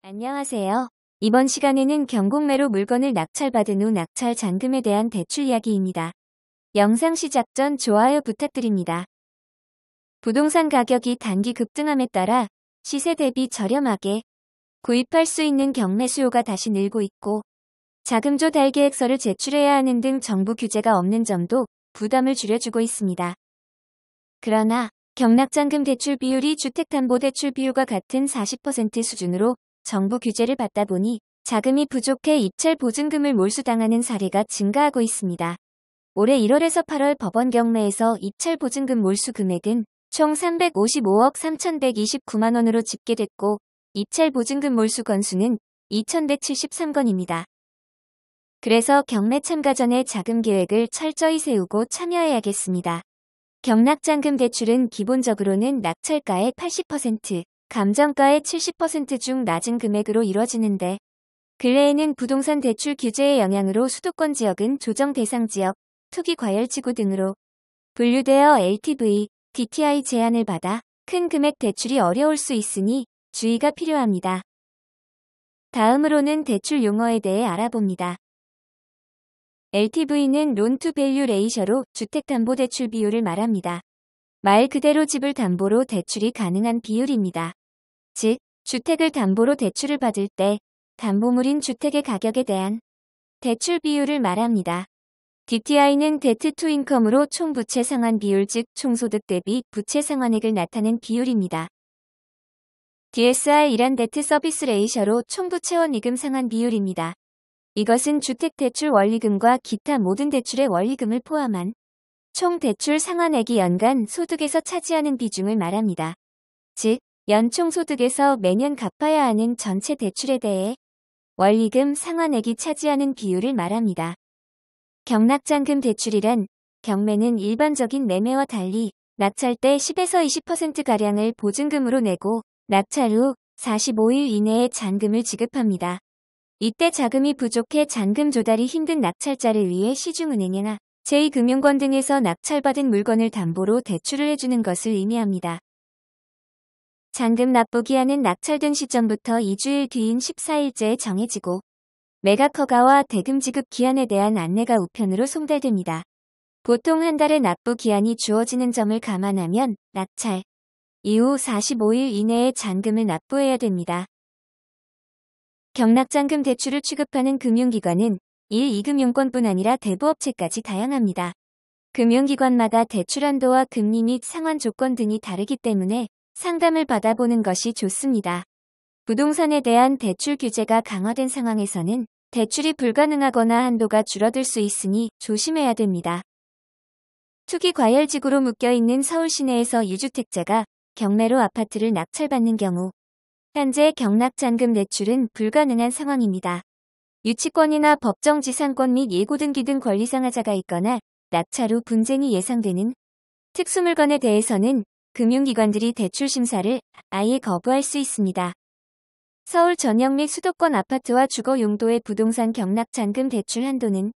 안녕하세요. 이번 시간에는 경공매로 물건을 낙찰받은 후 낙찰 잔금에 대한 대출 이야기입니다. 영상 시작 전 좋아요 부탁드립니다. 부동산 가격이 단기 급등함에 따라 시세 대비 저렴하게 구입할 수 있는 경매 수요가 다시 늘고 있고, 자금 조달 계획서를 제출해야 하는 등 정부 규제가 없는 점도 부담을 줄여주고 있습니다. 그러나 경락잔금 대출 비율이 주택담보대출 비율과 같은 40% 수준으로 정부 규제를 받다 보니 자금이 부족해 입찰 보증금을 몰수당하는 사례가 증가하고 있습니다. 올해 1월에서 8월 법원 경매에서 입찰 보증금 몰수 금액은 총 355억 3,129만 원으로 집계됐고, 입찰 보증금 몰수 건수는 2,173건입니다. 그래서 경매 참가 전에 자금 계획을 철저히 세우고 참여해야겠습니다. 경락잔금 대출은 기본적으로는 낙찰가의 80%, 감정가의 70% 중 낮은 금액으로 이뤄지는데, 근래에는 부동산 대출 규제의 영향으로 수도권 지역은 조정 대상 지역, 투기 과열지구 등으로 분류되어 LTV, DTI 제한을 받아 큰 금액 대출이 어려울 수 있으니 주의가 필요합니다. 다음으로는 대출 용어에 대해 알아봅니다. LTV는 론 투 밸류 레이셔로 주택담보대출 비율을 말합니다. 말 그대로 집을 담보로 대출이 가능한 비율입니다. 즉, 주택을 담보로 대출을 받을 때 담보물인 주택의 가격에 대한 대출 비율을 말합니다. DTI는 데트 투 인컴으로 총 부채 상환 비율, 즉 총소득 대비 부채 상환액을 나타낸 비율입니다. DSR이란 데트 서비스 레이셔로 총 부채원리금 상환 비율입니다. 이것은 주택대출 원리금과 기타 모든 대출의 원리금을 포함한 총 대출 상환액이 연간 소득에서 차지하는 비중을 말합니다. 즉, 연총 소득에서 매년 갚아야 하는 전체 대출에 대해 원리금 상환액이 차지하는 비율을 말합니다. 경락잔금 대출이란, 경매는 일반적인 매매와 달리 낙찰 때 10에서 20%가량을 보증금으로 내고 낙찰 후 45일 이내에 잔금을 지급합니다. 이때 자금이 부족해 잔금 조달이 힘든 낙찰자를 위해 시중은행이나 제2금융권 등에서 낙찰받은 물건을 담보로 대출을 해주는 것을 의미합니다. 잔금 납부 기한은 낙찰된 시점부터 2주일 뒤인 14일째에 정해지고, 매각 허가와 대금 지급 기한에 대한 안내가 우편으로 송달됩니다. 보통 한 달의 납부 기한이 주어지는 점을 감안하면 낙찰 이후 45일 이내에 잔금을 납부해야 됩니다. 경락잔금 대출을 취급하는 금융기관은 1, 2금융권뿐 아니라 대부업체까지 다양합니다. 금융기관마다 대출 한도와 금리 및 상환 조건 등이 다르기 때문에 상담을 받아보는 것이 좋습니다. 부동산에 대한 대출 규제가 강화된 상황에서는 대출이 불가능하거나 한도가 줄어들 수 있으니 조심해야 됩니다. 투기 과열지구로 묶여있는 서울 시내에서 유주택자가 경매로 아파트를 낙찰받는 경우 현재 경락잔금 대출은 불가능한 상황입니다. 유치권이나 법정지상권 및 예고등기 등 권리상하자가 있거나 낙찰 후 분쟁이 예상되는 특수물건에 대해서는 금융기관들이 대출 심사를 아예 거부할 수 있습니다. 서울 전역 및 수도권 아파트와 주거 용도의 부동산 경락잔금 대출 한도는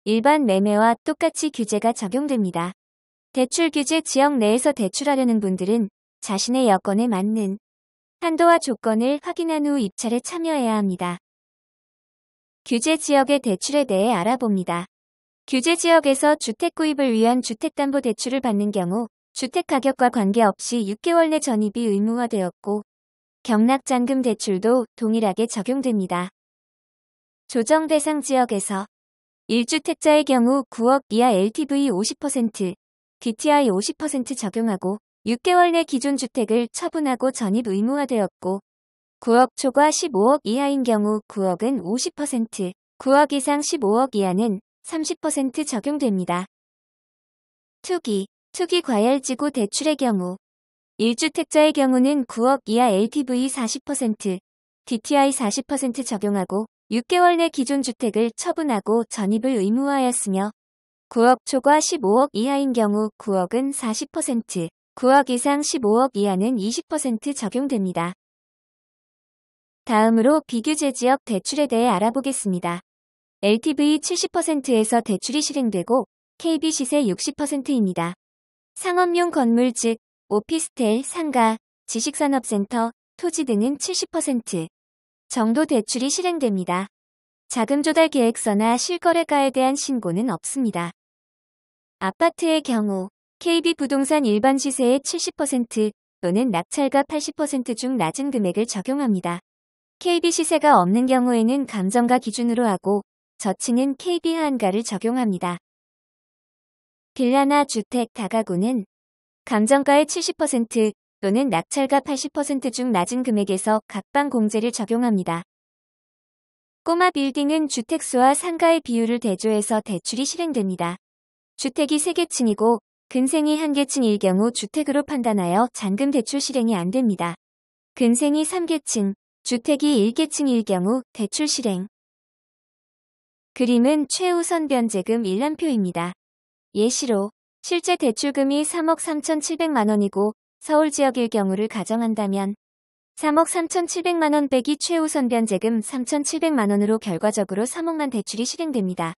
일반 매매와 똑같이 규제가 적용됩니다. 대출 규제 지역 내에서 대출하려는 분들은 자신의 여건에 맞는 한도와 조건을 확인한 후 입찰에 참여해야 합니다. 규제 지역의 대출에 대해 알아봅니다. 규제 지역에서 주택 구입을 위한 주택담보대출을 받는 경우 주택 가격과 관계없이 6개월 내 전입이 의무화되었고, 경락잔금 대출도 동일하게 적용됩니다. 조정 대상 지역에서 1주택자의 경우 9억 이하 LTV 50%, DTI 50% 적용하고 6개월 내 기존 주택을 처분하고 전입 의무화되었고, 9억 초과 15억 이하인 경우 9억은 50%, 9억 이상 15억 이하는 30% 적용됩니다. 투기 과열지구 대출의 경우 1주택자의 경우는 9억 이하 LTV 40%, DTI 40% 적용하고 6개월 내 기존 주택을 처분하고 전입을 의무화하였으며, 9억 초과 15억 이하인 경우 9억은 40%, 9억 이상 15억 이하는 20% 적용됩니다. 다음으로 비규제 지역 대출에 대해 알아보겠습니다. LTV 70%에서 대출이 실행되고 KB 시세 60%입니다. 상업용 건물, 즉 오피스텔, 상가, 지식산업센터, 토지 등은 70%, 정도 대출이 실행됩니다. 자금 조달 계획서나 실거래가에 대한 신고는 없습니다. 아파트의 경우 KB부동산 일반 시세의 70% 또는 낙찰가 80% 중 낮은 금액을 적용합니다. KB 시세가 없는 경우에는 감정가 기준으로 하고 저층은 KB 하한가를 적용합니다. 빌라나 주택 다가구는 감정가의 70% 또는 낙찰가 80% 중 낮은 금액에서 각방 공제를 적용합니다. 꼬마 빌딩은 주택수와 상가의 비율을 대조해서 대출이 실행됩니다. 주택이 3개층이고 근생이 1개층일 경우 주택으로 판단하여 잔금 대출 실행이 안 됩니다. 근생이 3개층, 주택이 1개층일 경우 대출 실행. 그림은 최우선 변제금 일람표입니다. 예시로 실제 대출금이 3억 3,700만 원이고 서울 지역일 경우를 가정한다면 3억 3,700만 원 빼기 최우선 변제금 3,700만 원으로 결과적으로 3억만 대출이 실행됩니다.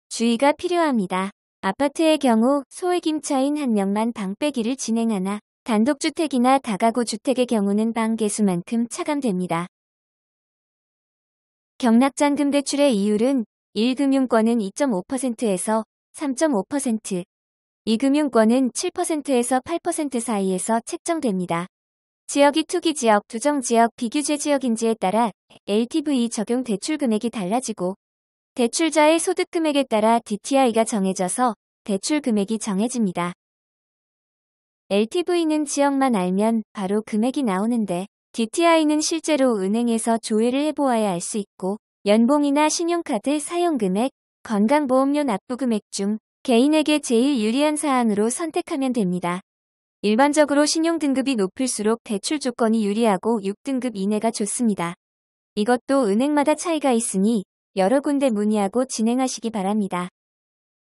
주의가 필요합니다. 아파트의 경우 소액 임차인 1명만 방 빼기를 진행하나 단독주택이나 다가구 주택의 경우는 방 개수만큼 차감됩니다. 경락잔금 대출의 이율은 1금융권은 2.5%에서 3.5%, 2금융권은 7%에서 8% 사이에서 책정됩니다. 지역이 투기지역, 두정지역, 비규제 지역인지에 따라 LTV 적용 대출 금액이 달라지고 대출자의 소득 금액에 따라 DTI가 정해져서 대출 금액이 정해집니다. LTV는 지역만 알면 바로 금액이 나오는데 DTI는 실제로 은행에서 조회를 해보아야 알 수 있고 연봉이나 신용카드 사용금액, 건강보험료 납부금액 중 개인에게 제일 유리한 사항으로 선택하면 됩니다. 일반적으로 신용등급이 높을수록 대출 조건이 유리하고 6등급 이내가 좋습니다. 이것도 은행마다 차이가 있으니 여러 군데 문의하고 진행하시기 바랍니다.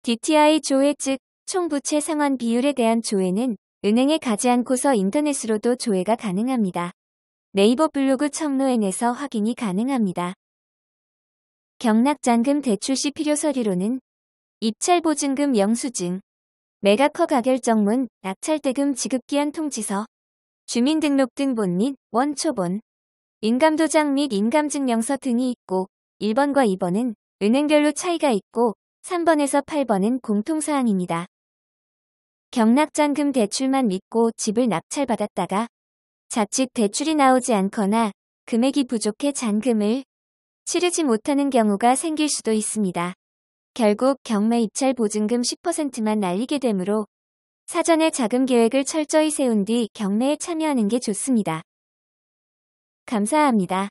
DTI 조회 즉 총부채 상환 비율에 대한 조회는 은행에 가지 않고서 인터넷으로도 조회가 가능합니다. 네이버 블로그 청로엔에서 확인이 가능합니다. 경락잔금 대출 시 필요 서류로는 입찰보증금 영수증, 매각허 가결정문, 낙찰대금 지급기한 통지서, 주민등록등본 및 원초본, 인감도장 및 인감증명서 등이 있고 1번과 2번은 은행별로 차이가 있고 3번에서 8번은 공통사항입니다. 경락잔금 대출만 믿고 집을 낙찰받았다가 자칫 대출이 나오지 않거나 금액이 부족해 잔금을 치르지 못하는 경우가 생길 수도 있습니다. 결국 경매 입찰 보증금 10%만 날리게 되므로 사전에 자금 계획을 철저히 세운 뒤 경매에 참여하는 게 좋습니다. 감사합니다.